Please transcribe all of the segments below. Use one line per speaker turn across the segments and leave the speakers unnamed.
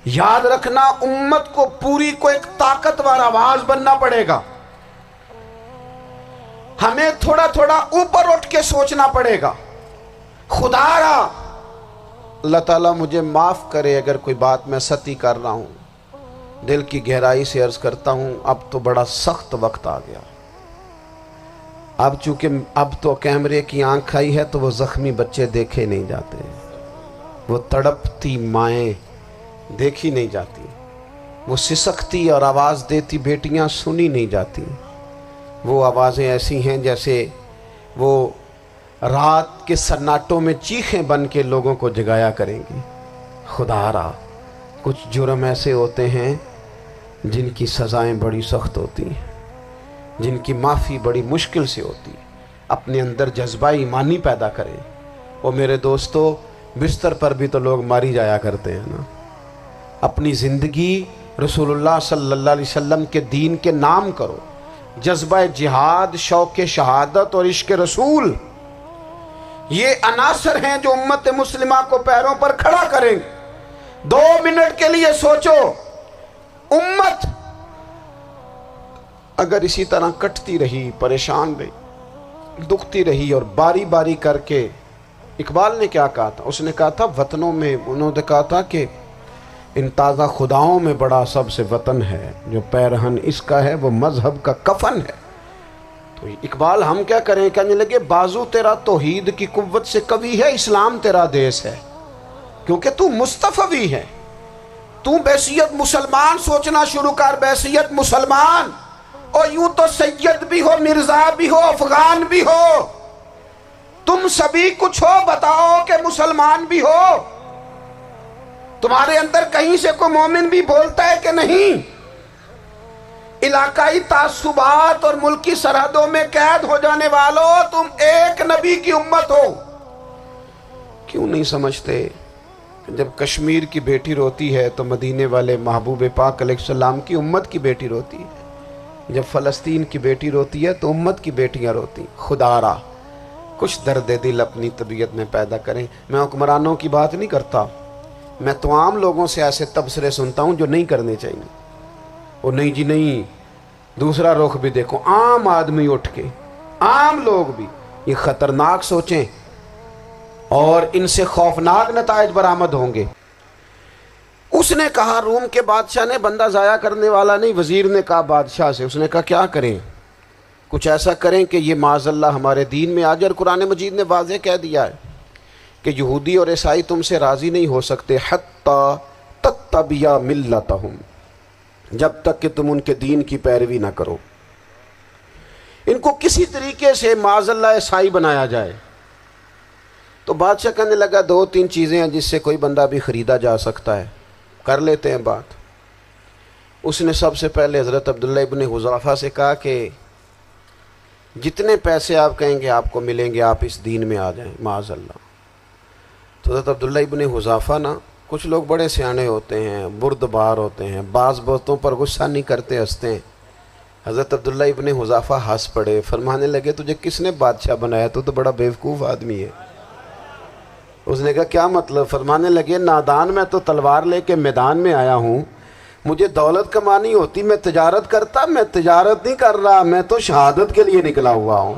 یاد رکھنا امت کو پوری کو ایک طاقتور آواز بننا پڑے گا. ہمیں تھوڑا تھوڑا اوپر اٹھ کے سوچنا پڑے گا. خدا را اللہ تعالیٰ مجھے معاف کرے اگر کوئی بات میں ستی کر رہا ہوں. دل کی گہرائی سے عرض کرتا ہوں اب تو بڑا سخت وقت آ گیا. اب چونکہ اب تو کیمرے کی آنکھ آئی ہے تو وہ زخمی بچے دیکھے نہیں جاتے, وہ تڑپتی مائیں دیکھی نہیں جاتی, وہ سسکتی اور آواز دیتی بیٹیاں سنی نہیں جاتی. وہ آوازیں ایسی ہیں جیسے وہ رات کے سناٹوں میں چیخیں بن کے لوگوں کو جگایا کریں گی. خدا را کچھ جرم ایسے ہوتے ہیں جن کی سزائیں بڑی سخت ہوتی ہیں, جن کی معافی بڑی مشکل سے ہوتی ہے. اپنے اندر جذبہ ایمانی پیدا کریں. وہ میرے دوستو بستر پر بھی تو لوگ ماری جایا کرتے ہیں نا. اپنی زندگی رسول اللہ صلی اللہ علیہ وسلم کے دین کے نام کرو. جذبہ جہاد, شوق شہادت اور عشق رسول, یہ عناصر ہیں جو امت مسلمہ کو پیروں پر کھڑا کریں. 2 منٹ کے لیے سوچو, امت اگر اسی طرح کٹتی رہی, پریشان رہی, دکھتی رہی اور باری باری کر کے, اقبال نے کیا کہا تھا؟ اس نے کہا تھا وطنوں میں, انہوں نے کہا تھا کہ ان تازہ خداؤں میں بڑا سب سے وطن ہے, جو پیرہن اس کا ہے وہ مذہب کا کفن ہے. تو اقبال ہم کیا کریں, کہنے لگے بازو تیرا توحید کی قوت سے قوی ہے, اسلام تیرا دیس ہے, کیونکہ تو مصطفی ہے. تو بحیثیت مسلمان سوچنا شروع کر, بحیثیت مسلمان, اور یوں تو سید بھی ہو, مرزا بھی ہو, افغان بھی ہو, تم سبھی کچھ ہو, بتاؤ کہ مسلمان بھی ہو. تمہارے اندر کہیں سے کوئی مومن بھی بولتا ہے کہ نہیں؟ علاقائی تعصبات اور ملکی سرحدوں میں قید ہو جانے والوں, تم ایک نبی کی امت ہو. کیوں نہیں سمجھتے جب کشمیر کی بیٹی روتی ہے تو مدینے والے محبوب پاک علیہ السلام کی امت کی بیٹی روتی ہے, جب فلسطین کی بیٹی روتی ہے تو امت کی بیٹیاں روتی. خدا را کچھ درد دل اپنی طبیعت میں پیدا کریں. میں حکمرانوں کی بات نہیں کرتا, میں تو عام لوگوں سے ایسے تبصرے سنتا ہوں جو نہیں کرنے چاہیے. وہ نہیں جی نہیں, دوسرا رخ بھی دیکھو, عام آدمی اٹھ کے, عام لوگ بھی یہ خطرناک سوچیں اور ان سے خوفناک نتائج برآمد ہوں گے. اس نے کہا, روم کے بادشاہ نے, بندہ ضائع کرنے والا نہیں, وزیر نے کہا بادشاہ سے, اس نے کہا کیا کریں, کچھ ایسا کریں کہ یہ معاذ اللہ ہمارے دین میں آ جائے. اور قرآن مجید نے واضح کہہ دیا ہے کہ یہودی اور عیسائی تم سے راضی نہیں ہو سکتے حتی تتبع ملتہم, جب تک کہ تم ان کے دین کی پیروی نہ کرو. ان کو کسی طریقے سے معاذ اللہ عیسائی بنایا جائے. تو بادشاہ کہنے لگا 2-3 چیزیں ہیں جس سے کوئی بندہ بھی خریدا جا سکتا ہے, کر لیتے ہیں بات. اس نے سب سے پہلے حضرت عبداللہ ابن حذافہ سے کہا کہ جتنے پیسے آپ کہیں گے آپ کو ملیں گے, آپ اس دین میں آ جائیں معاذ اللہ. تو حضرت عبداللہ ابن حذافہ نا, کچھ لوگ بڑے سیانے ہوتے ہیں, بردبار ہوتے ہیں, بعض باتوں پر غصہ نہیں کرتے, ہنستے ہیں. حضرت عبداللہ ابن حذافہ ہنس پڑے, فرمانے لگے تجھے کس نے بادشاہ بنایا, تو بڑا بیوقوف آدمی ہے. اس نے کہا کیا مطلب؟ فرمانے لگے نادان, میں تو تلوار لے کے میدان میں آیا ہوں, مجھے دولت کمانی ہوتی میں تجارت کرتا, میں تجارت نہیں کر رہا, میں تو شہادت کے لیے نکلا ہوا ہوں,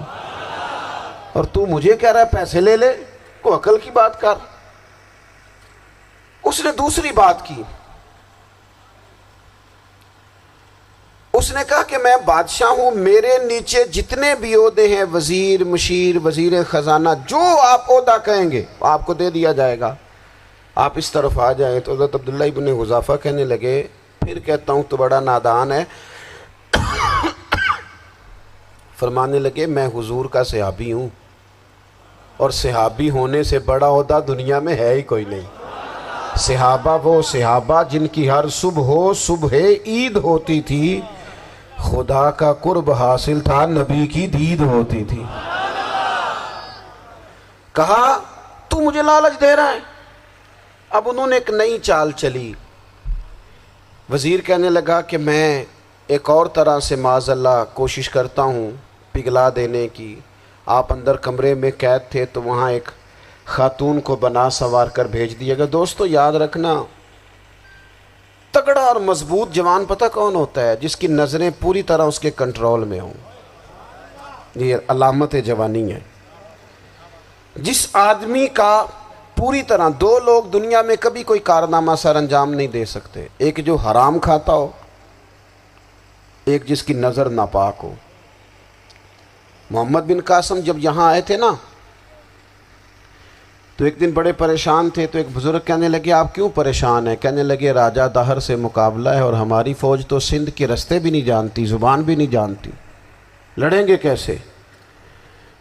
اور تو مجھے کہہ رہا ہے پیسے لے لے, کو عقل کی بات کر. اس نے دوسری بات کی, اس نے کہا کہ میں بادشاہ ہوں, میرے نیچے جتنے بھی عہدے ہیں, وزیر, مشیر, وزیر خزانہ, جو آپ عہدہ کہیں گے آپ کو دے دیا جائے گا, آپ اس طرف آ جائیں. تو حضرت عبداللہ ابن حذافہ کہنے لگے پھر کہتا ہوں تو بڑا نادان ہے. فرمانے لگے میں حضور کا صحابی ہوں, اور صحابی ہونے سے بڑا عہدہ دنیا میں ہے ہی کوئی نہیں. صحابہ وہ صحابہ جن کی ہر صبح عید ہوتی تھی, خدا کا قرب حاصل تھا, نبی کی دید ہوتی تھی. کہا تو مجھے لالچ دے رہا ہے. اب انہوں نے ایک نئی چال چلی. وزیر کہنے لگا کہ میں ایک اور طرح سے معاذ اللہ کوشش کرتا ہوں پگھلا دینے کی. آپ اندر کمرے میں قید تھے تو وہاں ایک خاتون کو بنا سنوار کر بھیج دیا گیا. دوستو یاد رکھنا تگڑا اور مضبوط جوان پتہ کون ہوتا ہے؟ جس کی نظریں پوری طرح اس کے کنٹرول میں ہوں. یہ علامت جوانی ہے. جس آدمی کا پوری طرح، دو لوگ دنیا میں کبھی کوئی کارنامہ سر انجام نہیں دے سکتے، ایک جو حرام کھاتا ہو، ایک جس کی نظر ناپاک ہو. محمد بن قاسم جب یہاں آئے تھے نا تو ایک دن بڑے پریشان تھے، تو ایک بزرگ کہنے لگے آپ کیوں پریشان ہیں؟ کہنے لگے راجہ دہر سے مقابلہ ہے اور ہماری فوج تو سندھ کے رستے بھی نہیں جانتی، زبان بھی نہیں جانتی، لڑیں گے کیسے؟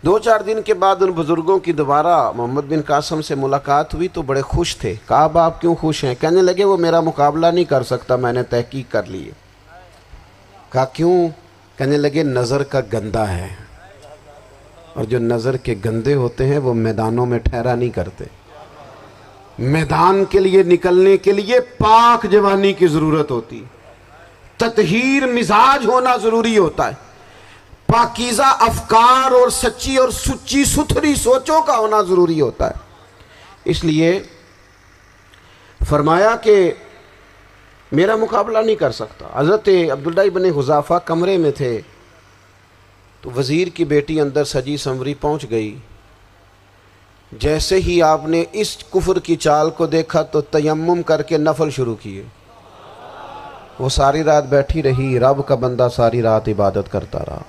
2-4 دن کے بعد ان بزرگوں کی دوبارہ محمد بن قاسم سے ملاقات ہوئی تو بڑے خوش تھے. کہا اب آپ کیوں خوش ہیں؟ کہنے لگے وہ میرا مقابلہ نہیں کر سکتا، میں نے تحقیق کر لی ہے. کہا کیوں؟ کہنے لگے نظر کا گندہ ہے، اور جو نظر کے گندے ہوتے ہیں وہ میدانوں میں ٹھہرا نہیں کرتے. میدان کے لیے نکلنے کے لیے پاک جوانی کی ضرورت ہوتی، تطہیر مزاج ہونا ضروری ہوتا ہے، پاکیزہ افکار اور سچی اور سچی ستھری سوچوں کا ہونا ضروری ہوتا ہے. اس لیے فرمایا کہ میرا مقابلہ نہیں کر سکتا. حضرت عبداللہ ابن حذافہ کمرے میں تھے تو وزیر کی بیٹی اندر سجی سنوری پہنچ گئی. جیسے ہی آپ نے اس کفر کی چال کو دیکھا تو تیمم کر کے نفل شروع کیے. وہ ساری رات بیٹھی رہی، رب کا بندہ ساری رات عبادت کرتا رہا.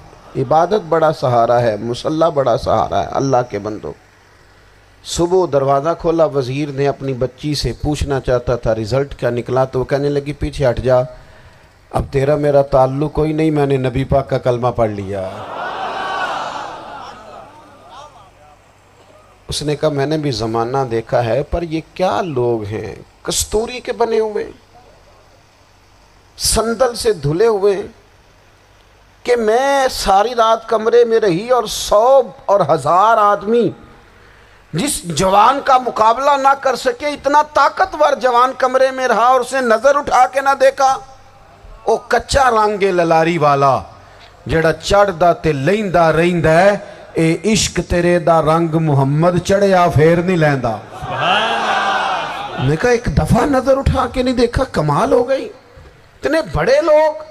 عبادت بڑا سہارا ہے، مصلی بڑا سہارا ہے اللہ کے بندوں. صبح دروازہ کھولا، وزیر نے اپنی بچی سے پوچھنا چاہتا تھا رزلٹ کیا نکلا، تو وہ کہنے لگی پیچھے ہٹ جا، اب تیرا میرا تعلق کوئی نہیں، میں نے نبی پاک کا کلمہ پڑھ لیا. اس نے کہا میں نے بھی زمانہ دیکھا ہے، پر یہ کیا لوگ ہیں، کستوری کے بنے ہوئے، سندل سے دھلے ہوئے، کہ میں ساری رات کمرے میں رہی اور 100 اور 1000 آدمی جس جوان کا مقابلہ نہ کر سکے، اتنا طاقتور جوان کمرے میں رہا اور اس نے نظر اٹھا کے نہ دیکھا. او کچا رنگ للاری والا جڑا چڑھدا تے لیندا رہندا ہے، اے عشق تیرے دا رنگ محمد چڑھیا پھر نہیں لیندا. میں کہا ایک دفعہ نظر اٹھا کے نہیں دیکھا، کمال ہو گئی. اتنے بڑے لوگ،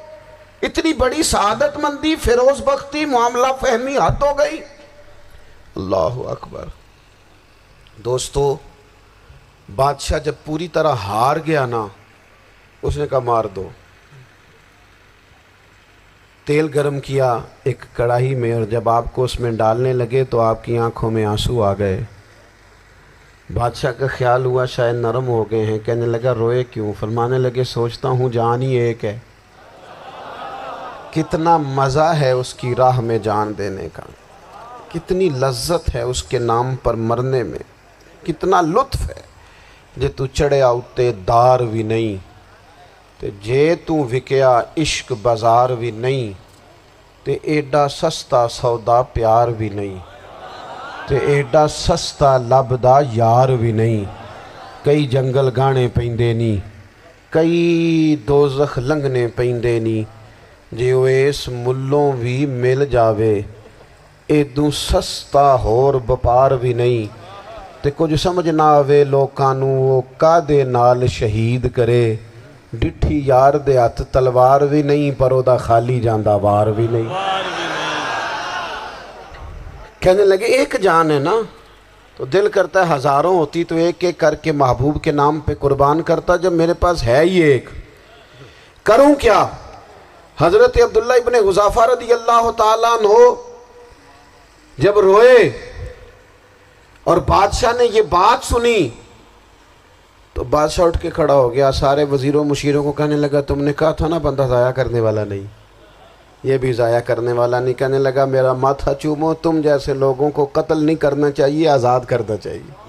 اتنی بڑی سعادت مندی، فیروز بختی، معاملہ فہمی حد ہو گئی. اللہ اکبر. دوستو بادشاہ جب پوری طرح ہار گیا نا، اس نے کہا مار دو. تیل گرم کیا ایک کڑاہی میں، اور جب آپ کو اس میں ڈالنے لگے تو آپ کی آنکھوں میں آنسو آ گئے. بادشاہ کا خیال ہوا شاید نرم ہو گئے ہیں. کہنے لگا روئے کیوں؟ فرمانے لگے سوچتا ہوں جان ہی ایک ہے، کتنا مزہ ہے اس کی راہ میں جان دینے کا، کتنی لذت ہے اس کے نام پر مرنے میں، کتنا لطف ہے. جے تو چڑھیا اتے دار بھی نہیں، تے جے تو وکیا عشق بازار بھی نہیں، تے ایڈا سستا سودا پیار بھی نہیں، تے ایڈا سستا لبدا یار بھی نہیں. کئی جنگل گانے پیندے نہیں، کئی دوزخ لنگنے پیندے نہیں، جے وہ اس ملوں بھی مل جاوے ایدوں سستا ہور بپار بھی نہیں. تے کچھ سمجھ نہ آوے لوکانوں وہ کادے نال شہید کرے، ڈٹھی یار دے ہاتھ تلوار بھی نہیں، پر او دا خالی جاندہ وار بھی نہیں. کہنے لگے ایک جان ہے نا، تو دل کرتا ہے ہزاروں ہوتی تو ایک ایک کر کے محبوب کے نام پہ قربان کرتا، جب میرے پاس ہے ہی ایک، کروں کیا؟ حضرت عبداللہ ابن حذافہ رضی اللہ تعالیٰ عنہ جب روئے اور بادشاہ نے یہ بات سنی تو بادشاہ اٹھ کے کھڑا ہو گیا، سارے وزیروں مشیروں کو کہنے لگا تم نے کہا تھا نا بندہ ضائع کرنے والا نہیں، یہ بھی ضائع کرنے والا نہیں. کہنے لگا میرا ماتھا چومو، تم جیسے لوگوں کو قتل نہیں کرنا چاہیے، آزاد کرنا چاہیے.